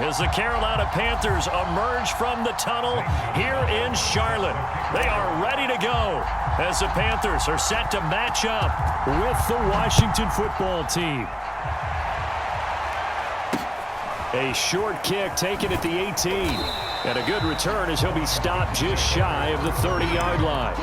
as the Carolina Panthers emerge from the tunnel here in Charlotte. They are ready to go as the Panthers are set to match up with the Washington football team. A short kick taken at the 18. And a good return as he'll be stopped just shy of the 30-yard line.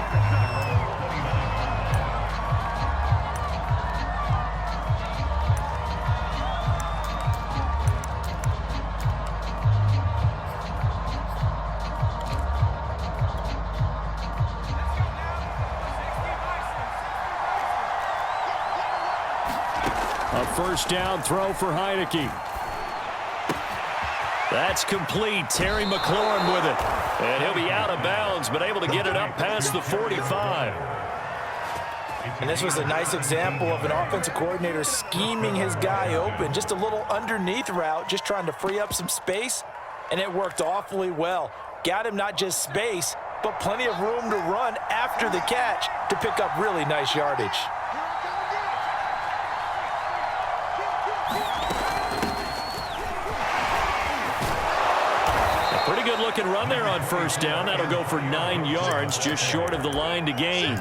A first down throw for Heineke. That's complete. Terry McLaurin with it. And he'll be out of bounds, but able to get it up past the 45. And this was a nice example of an offensive coordinator scheming his guy open. Just a little underneath route, just trying to free up some space. And it worked awfully well. Got him not just space, but plenty of room to run after the catch to pick up really nice yardage. Pretty good looking run there on first down. That'll go for 9 yards, just short of the line to gain.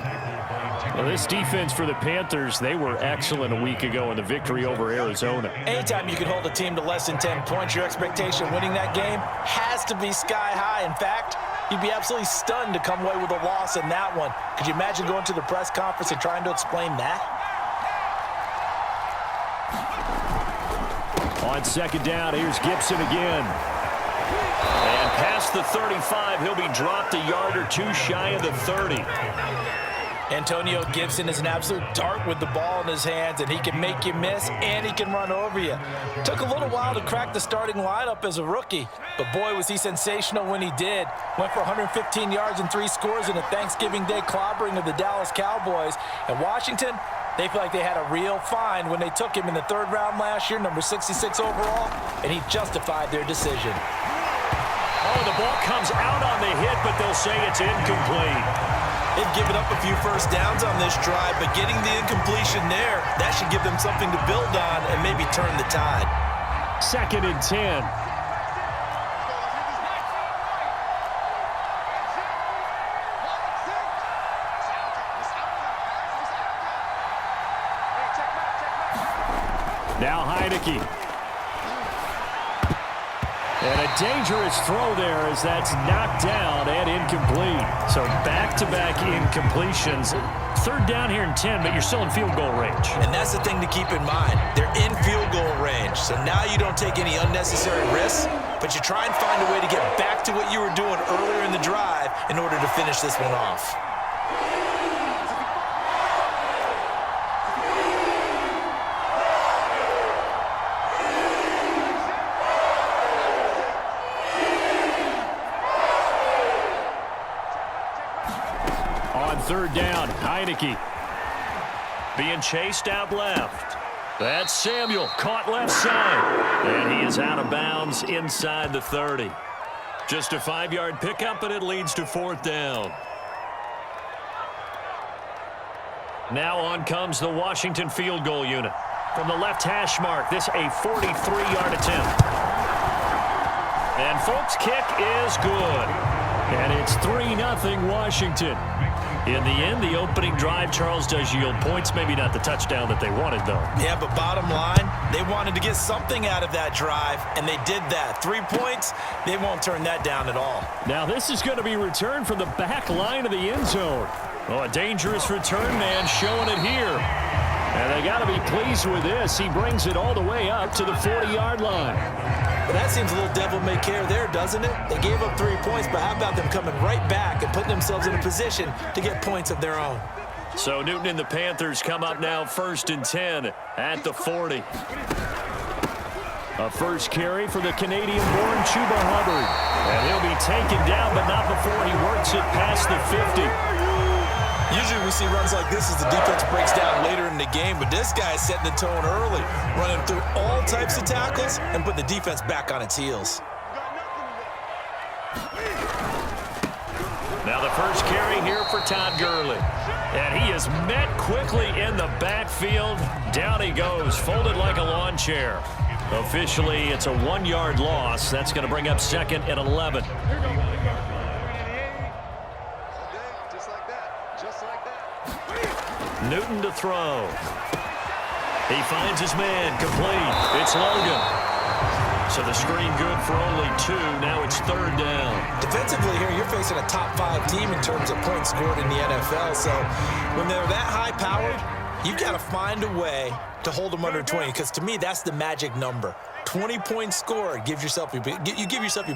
Well, this defense for the Panthers, they were excellent a week ago in the victory over Arizona. Anytime you can hold a team to less than 10 points, your expectation winning that game has to be sky high. In fact, you'd be absolutely stunned to come away with a loss in that one. Could you imagine going to the press conference and trying to explain that? On second down, here's Gibson again. And past the 35, he'll be dropped a yard or two shy of the 30. Antonio Gibson is an absolute dart with the ball in his hands, and he can make you miss, and he can run over you. Took a little while to crack the starting lineup as a rookie, but boy, was he sensational when he did. Went for 115 yards and 3 scores in a Thanksgiving Day clobbering of the Dallas Cowboys. And Washington, they feel like they had a real find when they took him in the 3rd round last year, number 66 overall, and he justified their decision. Oh, the ball comes out on the hit, but they'll say it's incomplete. They've given up a few first downs on this drive, but getting the incompletion there, that should give them something to build on and maybe turn the tide. 2nd and 10. Now Heineke. And a dangerous throw there as that's knocked down and incomplete. So back-to-back incompletions. 3rd down here and 10, but you're still in field goal range. And that's the thing to keep in mind. They're in field goal range. So now you don't take any unnecessary risks, but you try and find a way to get back to what you were doing earlier in the drive in order to finish this one off. On 3rd down, Heineke being chased out left. That's Samuel, caught left side. And he is out of bounds inside the 30. Just a 5-yard pickup, and it leads to 4th down. Now on comes the Washington field goal unit. From the left hash mark, this a 43-yard attempt. And folks, kick is good. And it's 3-0 Washington. In the end, the opening drive, Charles, does yield points. Maybe not the touchdown that they wanted, though. Yeah, but bottom line, they wanted to get something out of that drive, and they did that. 3 points, they won't turn that down at all. Now this is going to be returned from the back line of the end zone. Oh, a dangerous return man showing it here. And they got to be pleased with this. He brings it all the way up to the 40-yard line. But that seems a little devil-may-care there, doesn't it? They gave up 3 points, but how about them coming right back and putting themselves in a position to get points of their own? So Newton and the Panthers come up now 1st and 10 at the 40. A first carry for the Canadian-born Chuba Hubbard. And he'll be taken down, but not before he works it past the 50. Usually we see runs like this as the defense breaks down later in the game, but this guy's setting the tone early, running through all types of tackles and putting the defense back on its heels. Now the first carry here for Todd Gurley. And he is met quickly in the backfield. Down he goes, folded like a lawn chair. Officially, it's a 1-yard loss. That's going to bring up 2nd and 11. Newton to throw. He finds his man, complete. It's Logan. So the screen good for only 2. Now it's 3rd down. Defensively here, you're facing a top 5 team in terms of points scored in the NFL. So when they're that high-powered, you've got to find a way to hold them under 20, because to me, that's the magic number. 20 points scored, you give yourself your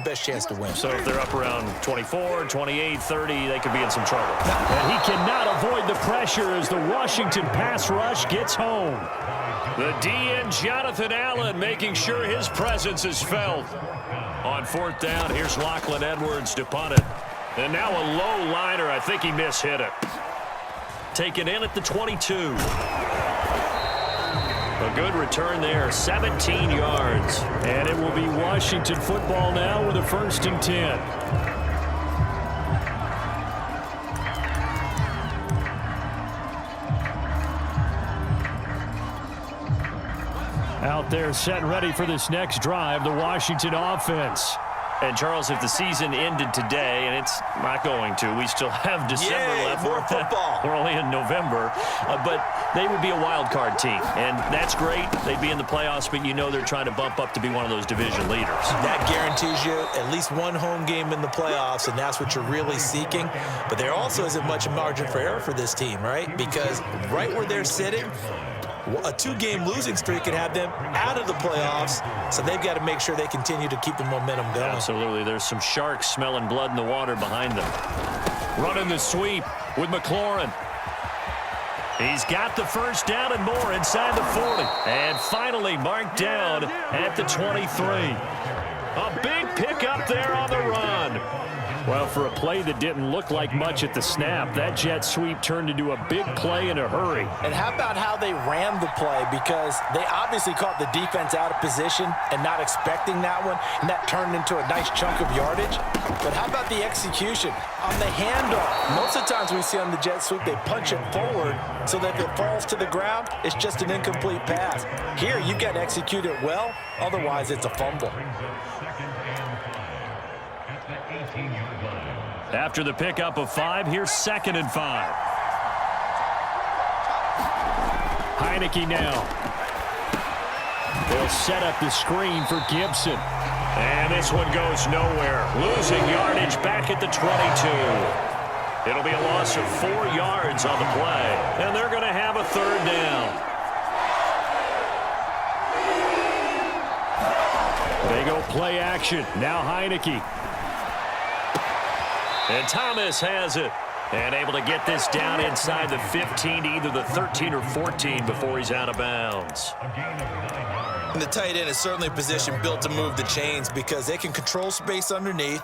best chance to win. So if they're up around 24, 28, 30, they could be in some trouble. And he cannot avoid the pressure as the Washington pass rush gets home. The DN, Jonathan Allen, making sure his presence is felt. On 4th down, here's Lachlan Edwards to punt it. And now a low liner. I think he mishit it. Taken in at the 22. A good return there, 17 yards. And it will be Washington football now with a 1st and 10. Out there set and ready for this next drive, the Washington offense. And, Charles, if the season ended today, and it's not going to, we still have December left. More football. We're only in November. But they would be a wild card team, and that's great. They'd be in the playoffs, but you know they're trying to bump up to be one of those division leaders. That guarantees you at least one home game in the playoffs, and that's what you're really seeking. But there also isn't much margin for error for this team, right? Because right where they're sitting, a 2-game losing streak could have them out of the playoffs, so they've got to make sure they continue to keep the momentum going. Absolutely. There's some sharks smelling blood in the water behind them. Running the sweep with McLaurin. He's got the 1st down and more inside the 40. And finally marked down at the 23. A big pickup there on the run. Well, for a play that didn't look like much at the snap, that jet sweep turned into a big play in a hurry. And how about how they ran the play? Because they obviously caught the defense out of position and not expecting that one, and that turned into a nice chunk of yardage. But how about the execution? On the handoff, most of the times we see on the jet sweep, they punch it forward so that if it falls to the ground, it's just an incomplete pass. Here, you got to execute it well, otherwise it's a fumble. After the pickup of 5, here's 2nd and 5. Heineke now. They'll set up the screen for Gibson. And this one goes nowhere. Losing yardage back at the 22. It'll be a loss of 4 yards on the play. And they're going to have a 3rd down. They go play action. Now Heineke. And Thomas has it. And able to get this down inside the 15 to either the 13 or 14 before he's out of bounds. And the tight end is certainly a position built to move the chains because they can control space underneath.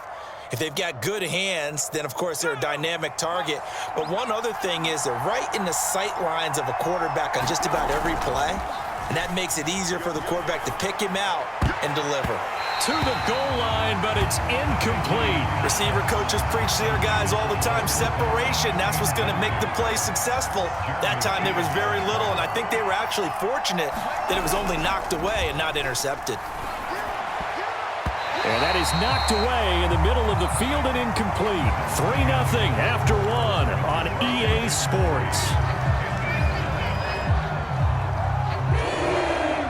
If they've got good hands, then, of course, they're a dynamic target. But one other thing is they're right in the sight lines of a quarterback on just about every play. And that makes it easier for the quarterback to pick him out and deliver. To the goal line, but it's incomplete. Receiver coaches preach to their guys all the time. Separation, that's what's going to make the play successful. That time there was very little, and I think they were actually fortunate that it was only knocked away and not intercepted. And that is knocked away in the middle of the field and incomplete. 3-0 after 1 on EA Sports.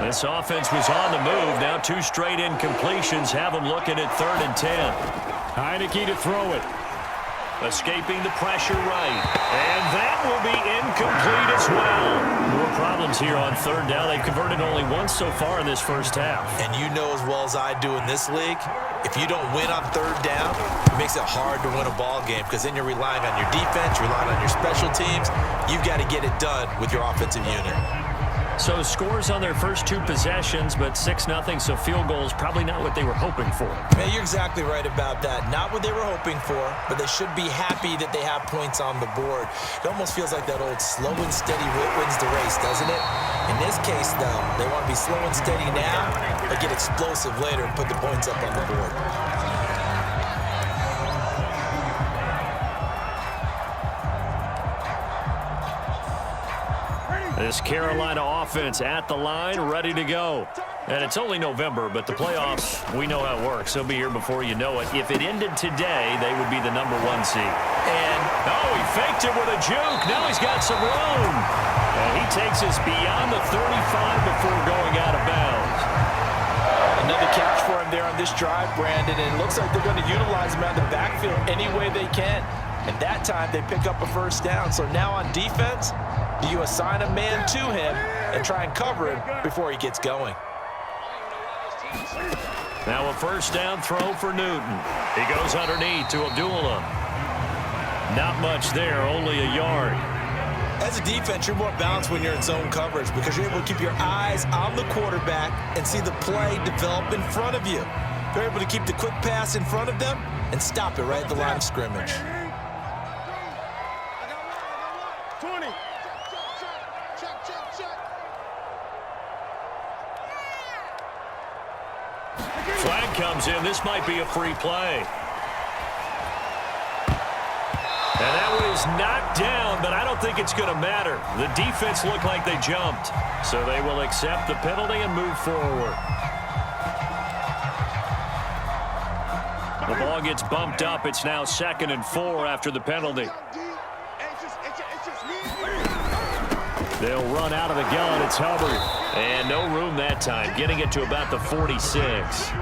This offense was on the move. Now 2 straight incompletions have them looking at 3rd and 10. Heineke to throw it. Escaping the pressure right. And that will be incomplete as well. More problems here on 3rd down. They've converted only once so far in this first half. And you know as well as I do in this league, if you don't win on 3rd down, it makes it hard to win a ball game because then you're relying on your defense, relying on your special teams. You've got to get it done with your offensive unit. So scores on their first 2 possessions, but 6-0, so field goals probably not what they were hoping for. Man, you're exactly right about that. Not what they were hoping for, but they should be happy that they have points on the board. It almost feels like that old slow and steady wins the race, doesn't it? In this case, though, they want to be slow and steady now, but get explosive later and put the points up on the board. This Carolina offense at the line, ready to go. And it's only November, but the playoffs, we know how it works. They'll be here before you know it. If it ended today, they would be the #1 seed. And, oh, he faked it with a juke. Now he's got some room. And he takes us beyond the 35 before going out of bounds. Another catch for him there on this drive, Brandon, and it looks like they're going to utilize him out of the backfield any way they can. And that time, they pick up a first down. So now on defense, do you assign a man to him and try and cover him before he gets going? Now a first down throw for Newton. He goes underneath to Abdullah. Not much there, only a yard. As a defense, you're more balanced when you're in zone coverage because you're able to keep your eyes on the quarterback and see the play develop in front of you. You're able to keep the quick pass in front of them and stop it right at the line of scrimmage. 20. Flag comes in. This might be a free play. And that one is knocked down, but I don't think it's going to matter. The defense looked like they jumped. So they will accept the penalty and move forward. The ball gets bumped up. It's now 2nd and 4 after the penalty. They'll run out of the gun. It's Hubbard. And no room that time, getting it to about the 46.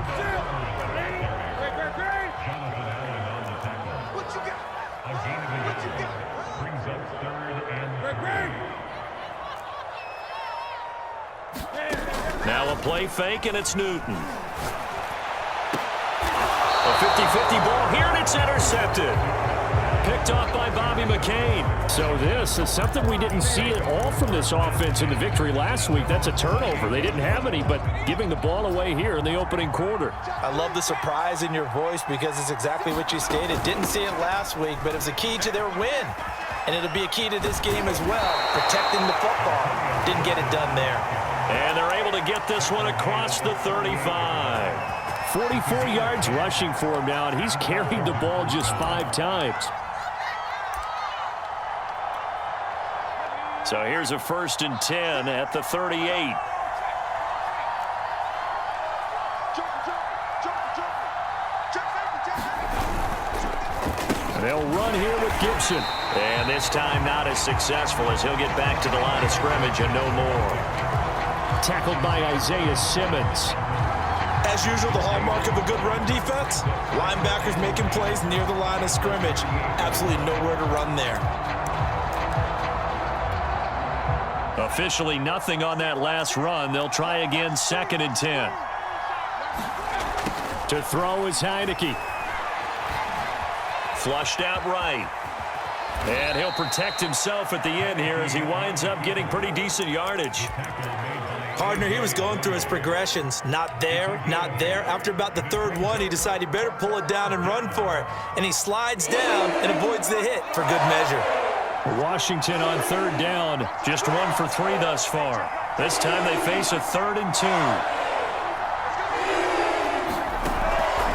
Now a play fake, and it's Newton. A 50-50 ball here, and it's intercepted. Picked off by Bobby McCain. So this is something we didn't see at all from this offense in the victory last week. That's a turnover. They didn't have any, but giving the ball away here in the opening quarter. I love the surprise in your voice because it's exactly what you stated. Didn't see it last week, but it was a key to their win. And it'll be a key to this game as well, protecting the football. Didn't get it done there. And they're able to get this one across the 35. 44 yards rushing for him now, and he's carried the ball just 5 times. So here's a 1st and 10 at the 38. They'll run here with Gibson. And this time not as successful as he'll get back to the line of scrimmage and no more. Tackled by Isaiah Simmons. As usual, the hallmark of a good run defense, linebackers making plays near the line of scrimmage. Absolutely nowhere to run there. Officially nothing on that last run. They'll try again, 2nd and 10. To throw is Heineke. Flushed out right. And he'll protect himself at the end here as he winds up getting pretty decent yardage. Partner, he was going through his progressions. Not there, not there. After about the 3rd one, he decided he better pull it down and run for it. And he slides down and avoids the hit for good measure. Washington on 3rd down. Just 1 for 3 thus far. This time they face a 3rd and 2.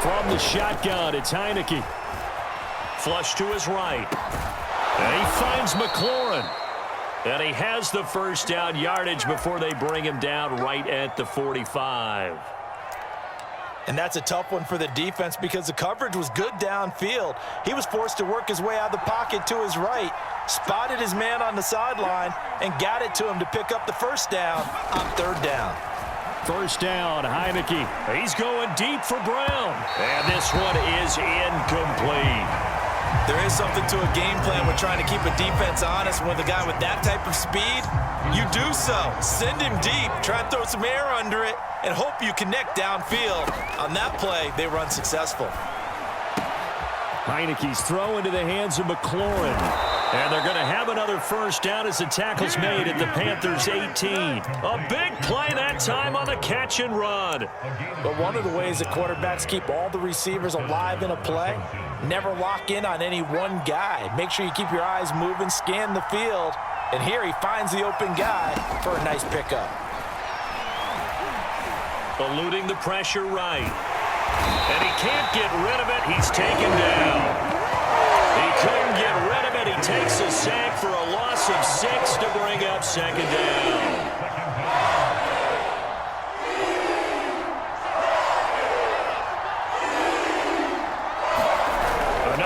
From the shotgun, it's Heineke. Flush to his right. And he finds McLaurin. And he has the first down yardage before they bring him down right at the 45. And that's a tough one for the defense because the coverage was good downfield. He was forced to work his way out of the pocket to his right, spotted his man on the sideline, and got it to him to pick up the first down on 3rd down. First down, Heineke. He's going deep for Brown. And this one is incomplete. There is something to a game plan with trying to keep a defense honest. With a guy with that type of speed, you do so. Send him deep, try and throw some air under it, and hope you connect downfield. On that play, they run successful. Heineke's throw into the hands of McLaurin. And they're going to have another first down as the tackle's made at the Panthers' 18. A big play that time on the catch and run. But one of the ways that quarterbacks keep all the receivers alive in a play, never lock in on any one guy. Make sure you keep your eyes moving, scan the field. And here he finds the open guy for a nice pickup. Eluding the pressure right. And he can't get rid of it. He's taken down. He couldn't get rid of it. He takes a sack for a loss of 6 to bring up 2nd down.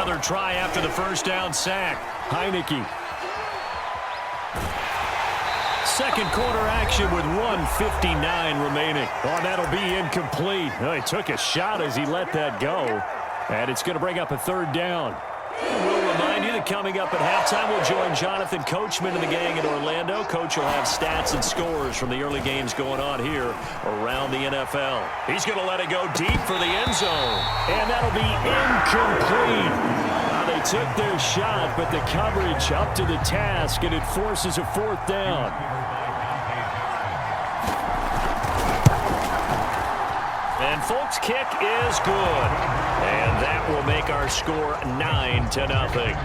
another try after the first down sack. Heineke. Second quarter action with 1:59 remaining. Oh, that'll be incomplete. Oh, he took a shot as he let that go. And it's going to bring up a third down. We'll remind you that coming up at halftime, we'll join Jonathan Coachman and the gang in Orlando. Coach will have stats and scores from the early games going on here around the NFL. He's going to let it go deep for the end zone. And that'll be incomplete. They took their shot, but the coverage up to the task, and it forces a fourth down. And folks, kick is good. And that will make our score 9-0.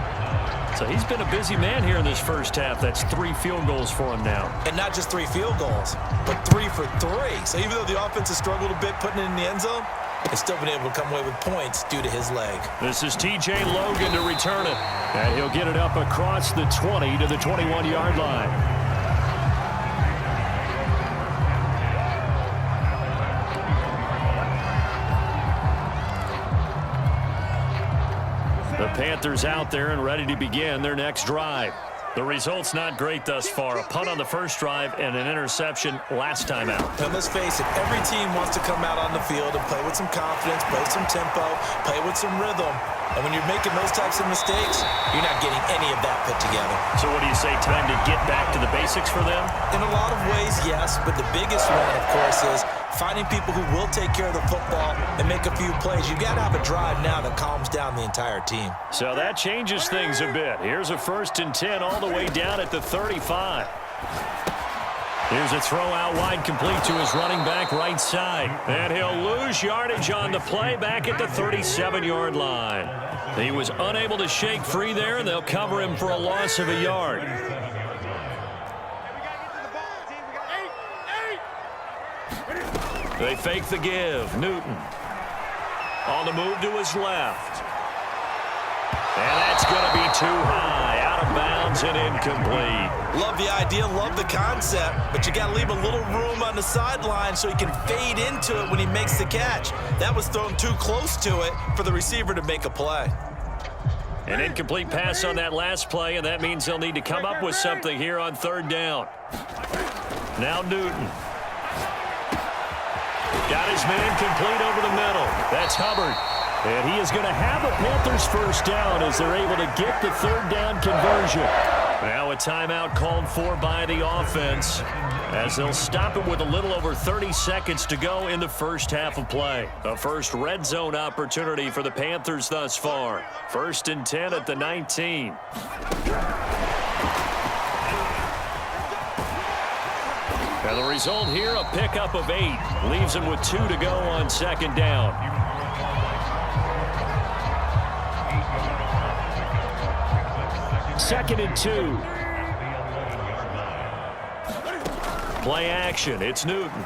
So he's been a busy man here in this first half. That's 3 field goals for him now. And not just 3 field goals, but 3 for 3. So even though the offense has struggled a bit putting it in the end zone, they've still been able to come away with points due to his leg. This is T.J. Logan to return it. And he'll get it up across the 20 to the 21-yard line. The Panthers out there and ready to begin their next drive. The result's not great thus far. A punt on the first drive and an interception last time out. And let's face it, every team wants to come out on the field and play with some confidence, play with some tempo, play with some rhythm. And when you're making those types of mistakes, you're not getting any of that put together. So what do you say, time to get back to the basics for them? In a lot of ways, yes. But the biggest one, of course, is finding people who will take care of the football and make a few plays. You've got to have a drive now that calms down the entire team. So that changes things a bit. Here's a 1st and 10 all the way down at the 35. Here's a throw out wide, complete to his running back right side. And he'll lose yardage on the play back at the 37-yard line. He was unable to shake free there, and they'll cover him for a loss of a yard. They fake the give. Newton on the move to his left. And that's going to be too high. Out of bounds and incomplete. Love the idea, love the concept, but you got to leave a little room on the sideline so he can fade into it when he makes the catch. That was thrown too close to it for the receiver to make a play. An incomplete pass on that last play, and that means they'll need to come up with something here on 3rd down. Now Newton. Got his man complete over the middle. That's Hubbard. And he is going to have a Panthers first down as they're able to get the 3rd down conversion. Now a timeout called for by the offense as they'll stop it with a little over 30 seconds to go in the first half of play. A first red zone opportunity for the Panthers thus far. 1st and 10 at the 19. And the result here, a pickup of 8. Leaves him with 2 to go on 2nd down. Second and 2. Play action. It's Newton.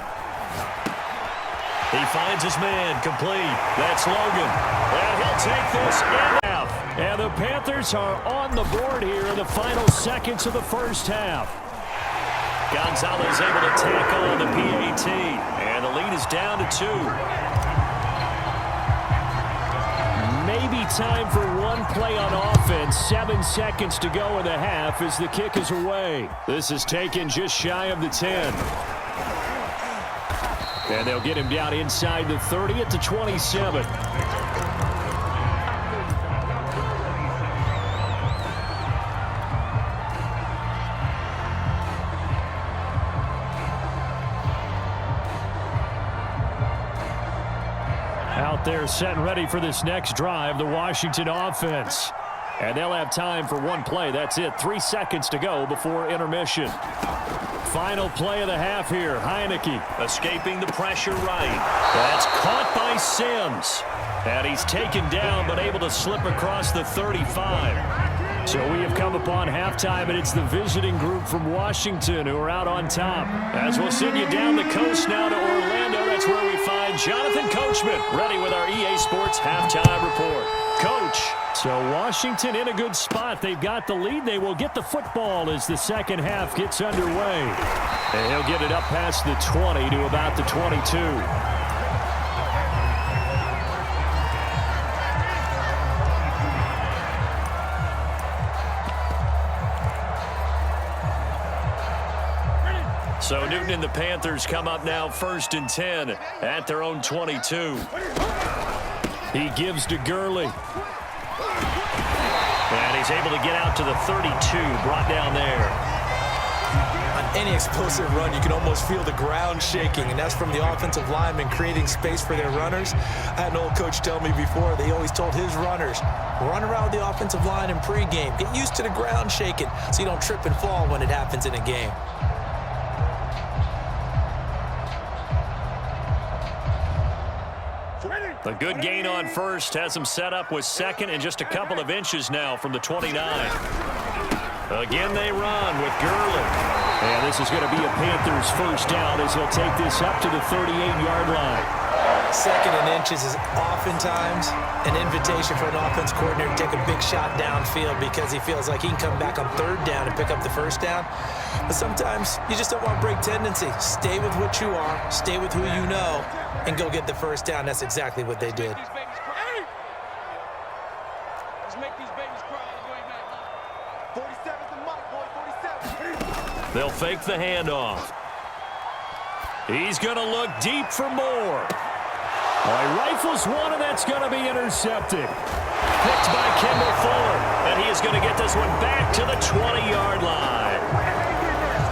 He finds his man complete. That's Logan. And he'll take this in half. And the Panthers are on the board here in the final seconds of the first half. Gonzalez able to tackle on the PAT. And the lead is down to 2. Maybe time for one play on offense. 7 seconds to go in the half as the kick is away. This is taken just shy of the 10. And they'll get him down inside the 30 at the 27. Out there set and ready for this next drive, the Washington offense. And they'll have time for one play. That's it. 3 seconds to go before intermission. Final play of the half here. Heineke escaping the pressure right. That's caught by Sims. And he's taken down but able to slip across the 35. So we have come upon halftime, and it's the visiting group from Washington who are out on top. As we'll send you down the coast now to Orlando, that's where we find Jonathan Coachman, ready with our EA Sports Halftime Report. Coach. So Washington in a good spot. They've got the lead. They will get the football as the second half gets underway. And he'll get it up past the 20 to about the 22. So Newton and the Panthers come up now 1st and 10 at their own 22. He gives to Gurley. And he's able to get out to the 32, brought down there. On any explosive run, you can almost feel the ground shaking, and that's from the offensive linemen creating space for their runners. I had an old coach tell me before, they always told his runners, run around the offensive line in pregame. Get used to the ground shaking so you don't trip and fall when it happens in a game. A good gain on first has him set up with second and just a couple of inches now from the 29. Again, they run with Gurley. And this is going to be a Panthers first down as he'll take this up to the 38-yard line. Second and inches is oftentimes an invitation for an offense coordinator to take a big shot downfield because he feels like he can come back on third down and pick up the first down. But sometimes you just don't want to break tendency. Stay with what you are, stay with who you know, and go get the first down. That's exactly what they did. Let's make these babies cry all the way back. 47's the mark, boy, 47. They'll fake the handoff. He's going to look deep for more. He rifles one, and that's going to be intercepted. Picked by Kendall Fuller, and he is going to get this one back to the 20-yard line.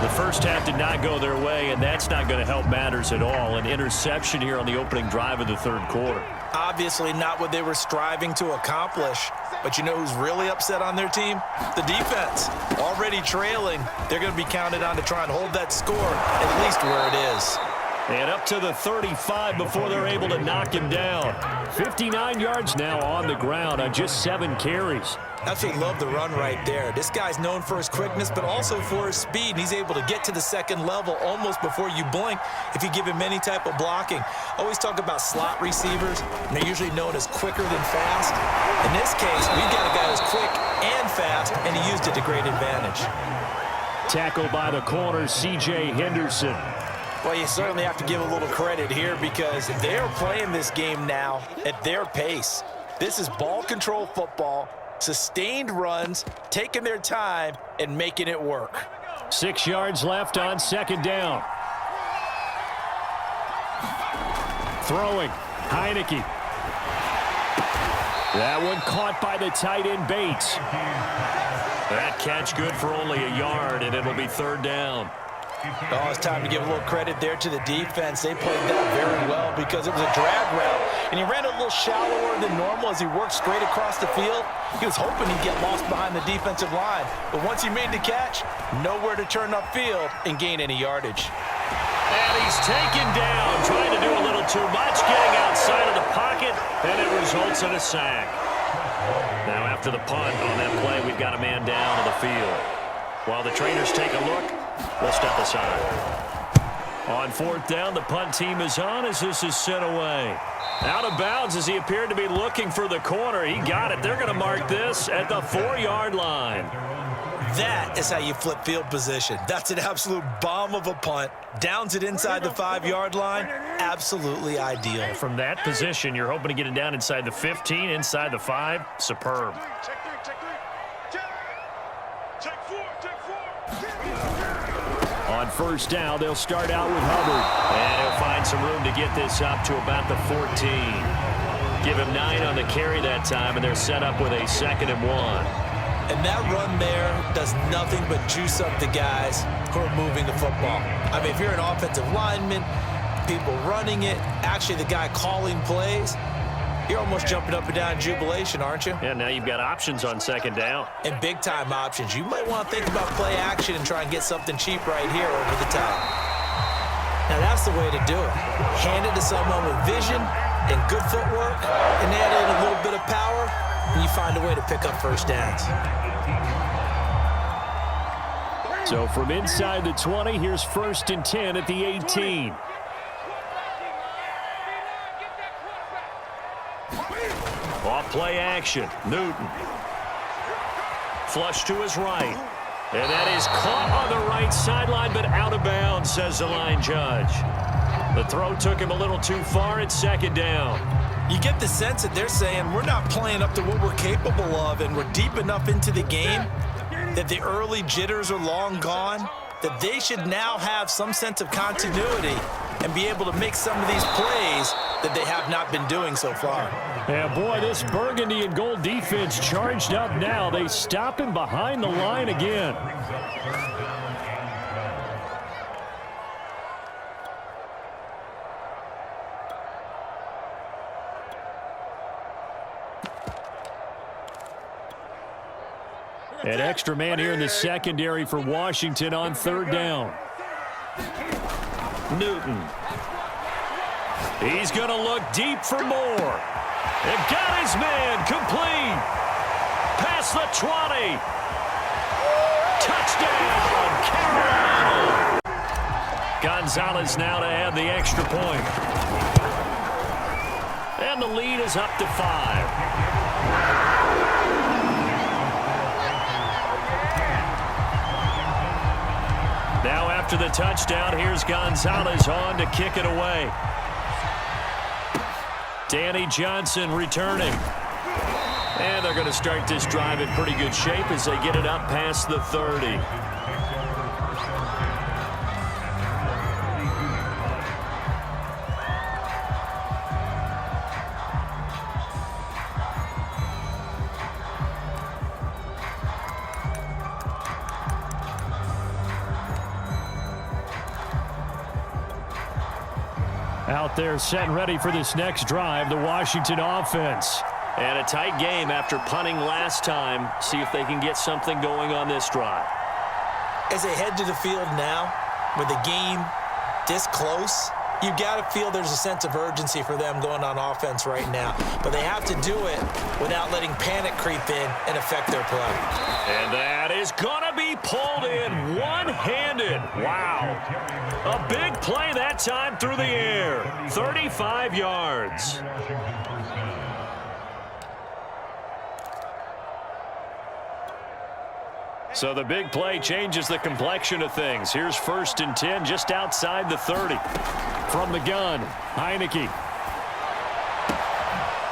The first half did not go their way, and that's not going to help matters at all. An interception here on the opening drive of the third quarter. Obviously not what they were striving to accomplish. But you know who's really upset on their team? The defense. Already trailing. They're going to be counted on to try and hold that score at least where it is. And up to the 35 before they're able to knock him down. 59 yards now on the ground on just 7 carries. Absolutely love the run right there. This guy's known for his quickness, but also for his speed. He's able to get to the second level almost before you blink if you give him any type of blocking. I always talk about slot receivers, and they're usually known as quicker than fast. In this case, we've got a guy who's quick and fast, and he used it to great advantage. Tackled by the corner, C.J. Henderson. Well, you certainly have to give a little credit here because they're playing this game now at their pace. This is ball control football, sustained runs, taking their time, and making it work. 6 yards left on second down. Throwing, Heineke. That one caught by the tight end Bates. That catch good for only a yard, and it'll be third down. Oh, it's time to give a little credit there to the defense. They played that very well because it was a drag route, and he ran a little shallower than normal as he worked straight across the field. He was hoping he'd get lost behind the defensive line, but once he made the catch, nowhere to turn upfield and gain any yardage. And he's taken down, trying to do a little too much, getting outside of the pocket, and it results in a sack. Now after the punt on that play, we've got a man down on the field. While the trainers take a look, we'll step aside. On fourth down, the punt team is on as this is sent away. Out of bounds as he appeared to be looking for the corner. He got it. They're going to mark this at the 4-yard line. That is how you flip field position. That's an absolute bomb of a punt. Downs it inside the 5-yard line. Absolutely ideal. From that position, you're hoping to get it down inside the 15, inside the 5. Superb. On first down, they'll start out with Hubbard. And he'll find some room to get this up to about the 14. Give him 9 on the carry that time, and they're set up with a 2nd and 1. And that run there does nothing but juice up the guys who are moving the football. I mean, if you're an offensive lineman, people running it, actually the guy calling plays, you're almost jumping up and down in jubilation, aren't you? Yeah, now you've got options on 2nd down. And big-time options. You might want to think about play action and try and get something cheap right here over the top. Now, that's the way to do it. Hand it to someone with vision and good footwork, and add in a little bit of power, and you find a way to pick up first downs. So from inside the 20, here's 1st and 10 at the 18. Off play action. Newton. Flush to his right. And that is caught on the right sideline, but out of bounds, says the line judge. The throw took him a little too far at 2nd down. You get the sense that they're saying we're not playing up to what we're capable of, and we're deep enough into the game that the early jitters are long gone. that they should now have some sense of continuity and be able to make some of these plays that they have not been doing so far. Yeah, boy, this burgundy and gold defense charged up now. They stop him behind the line again. An extra man here in the secondary for Washington on third down. Newton. He's going to look deep for more. And got his man complete. Past the 20. Touchdown, Carolina. Gonzalez now to add the extra point. And the lead is up to 5. Now after the touchdown, here's Gonzalez on to kick it away. Danny Johnson returning. And they're going to start this drive in pretty good shape as they get it up past the 30. Out there set and ready for this next drive, the Washington offense. And a tight game after punting last time. See if they can get something going on this drive. As they head to the field now, with the game this close, you've got to feel there's a sense of urgency for them going on offense right now. But they have to do it without letting panic creep in and affect their play. And that is going to be pulled in one-handed. Wow. A big play that time through the air. 35 yards. So the big play changes the complexion of things. Here's 1st and 10 just outside the 30. From the gun, Heineke.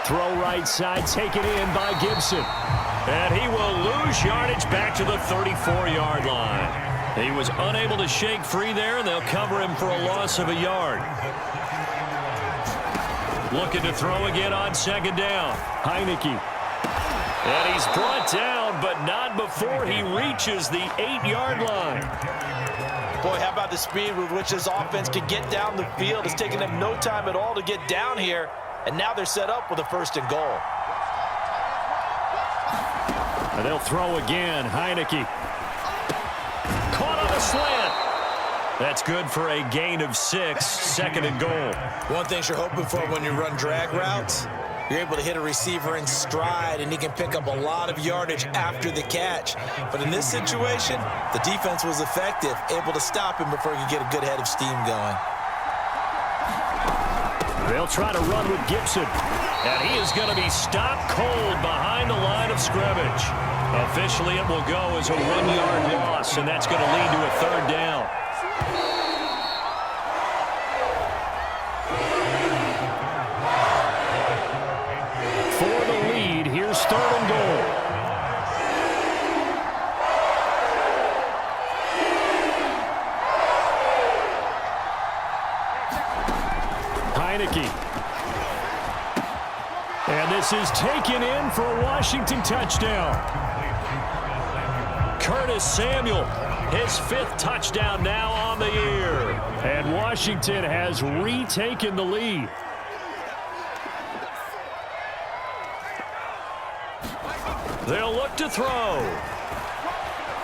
Throw right side, taken in by Gibson. And he will lose yardage back to the 34-yard line. He was unable to shake free there, and they'll cover him for a loss of a yard. Looking to throw again on 2nd down. Heineke. And he's brought down, but not before he reaches the 8-yard line. Boy, how about the speed with which this offense could get down the field? It's taken them no time at all to get down here, and now they're set up with a 1st and goal. And they'll throw again. Heineke. Caught on the slant. That's good for a gain of 6, 2nd and goal. One thing you're hoping for when you run drag routes, you're able to hit a receiver in stride, and he can pick up a lot of yardage after the catch. But in this situation, the defense was effective, able to stop him before he could get a good head of steam going. They'll try to run with Gibson. And he is going to be stopped cold behind the line of scrimmage. Officially, it will go as a 1-yard loss, and that's going to lead to a 3rd down. For the lead, here's 3rd and goal. Heineke. And this is taken in for a Washington touchdown. Curtis Samuel, his 5th touchdown now on the year. And Washington has retaken the lead. They'll look to throw.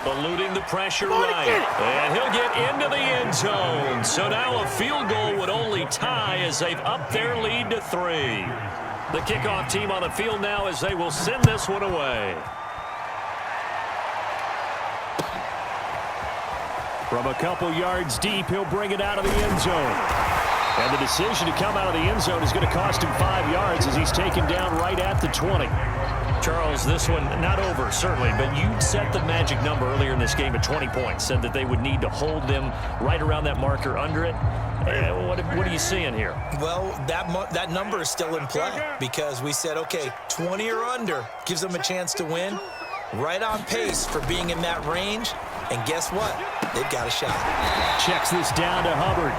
Eluding the pressure right. And he'll get into the end zone. So now a field goal would only tie as they've upped their lead to 3. The kickoff team on the field now as they will send this one away. From a couple yards deep, he'll bring it out of the end zone. And the decision to come out of the end zone is going to cost him 5 yards as he's taken down right at the 20. Charles, this one not over, certainly, but you set the magic number earlier in this game at 20 points, said that they would need to hold them right around that marker under it. What are you seeing here? Well, that number is still in play because we said, okay, 20 or under gives them a chance to win. Right on pace for being in that range. And guess what? they've got a shot. Checks this down to Hubbard.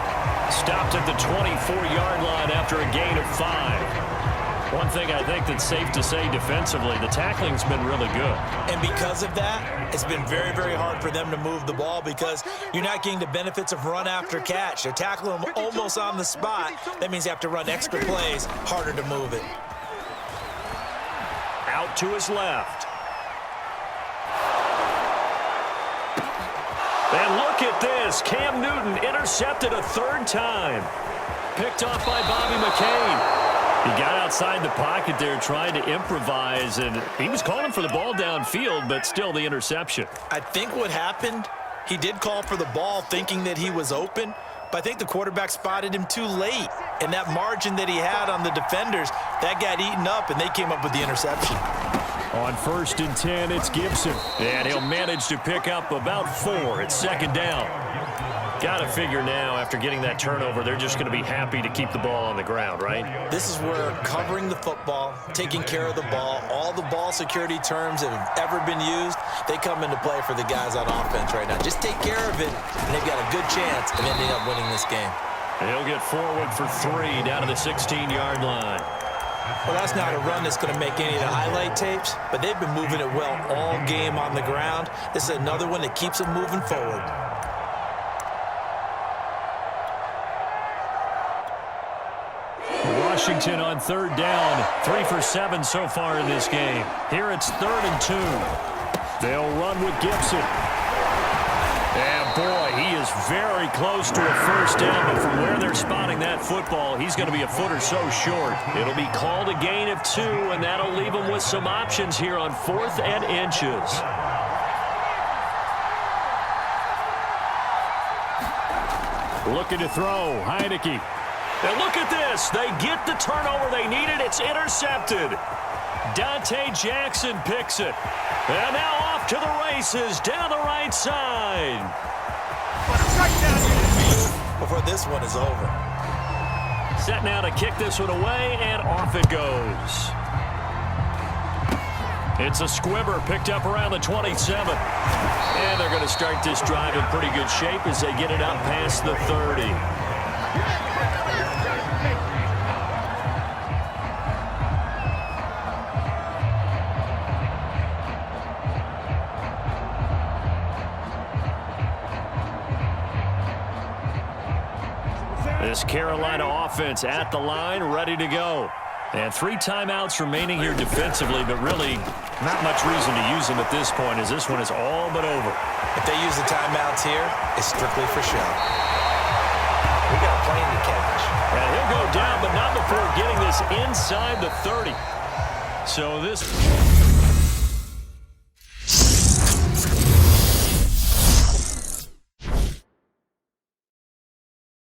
Stopped at the 24-yard line after a gain of 5. One thing I think that's safe to say defensively, the tackling's been really good. And because of that, it's been very, very hard for them to move the ball because you're not getting the benefits of run after catch. They're tackling them almost on the spot. That means you have to run extra plays, harder to move it. Out to his left. And look at this. Cam Newton intercepted a 3rd time. Picked off by Bobby McCain. He got outside the pocket there trying to improvise, and he was calling for the ball downfield, but still the interception. I think what happened, he did call for the ball thinking that he was open, but I think the quarterback spotted him too late. And that margin that he had on the defenders, that got eaten up, and they came up with the interception. On 1st and 10, it's Gibson. And he'll manage to pick up about 4. It's 2nd down. Got to figure now, after getting that turnover, they're just going to be happy to keep the ball on the ground, right? This is where covering the football, taking care of the ball, all the ball security terms that have ever been used, they come into play for the guys on offense right now. Just take care of it, and they've got a good chance of ending up winning this game. And he'll get forward for 3 down to the 16-yard line. Well, that's not a run that's going to make any of the highlight tapes, but they've been moving it well all game on the ground. This is another one that keeps them moving forward. Washington on 3rd down. 3 for 7 so far in this game. Here it's 3rd and 2. They'll run with Gibson. And boy, he is very close to a 1st down, but from where they're spotting that football, he's going to be a foot or so short. It'll be called a gain of 2, and that'll leave him with some options here on 4th and inches. Looking to throw. Heineke. And look at this. They get the turnover they needed. It's intercepted. Dante Jackson picks it. And now off to the races down the right side. Before this one is over. Set now to kick this one away, and off it goes. It's a squibber picked up around the 27. And they're going to start this drive in pretty good shape as they get it up past the 30. This Carolina offense at the line, ready to go. And 3 timeouts remaining here defensively, but really not much reason to use them at this point as this one is all but over. If they use the timeouts here, it's strictly for show. We got a plane to catch. And he'll go down, but not before getting this inside the 30. So this...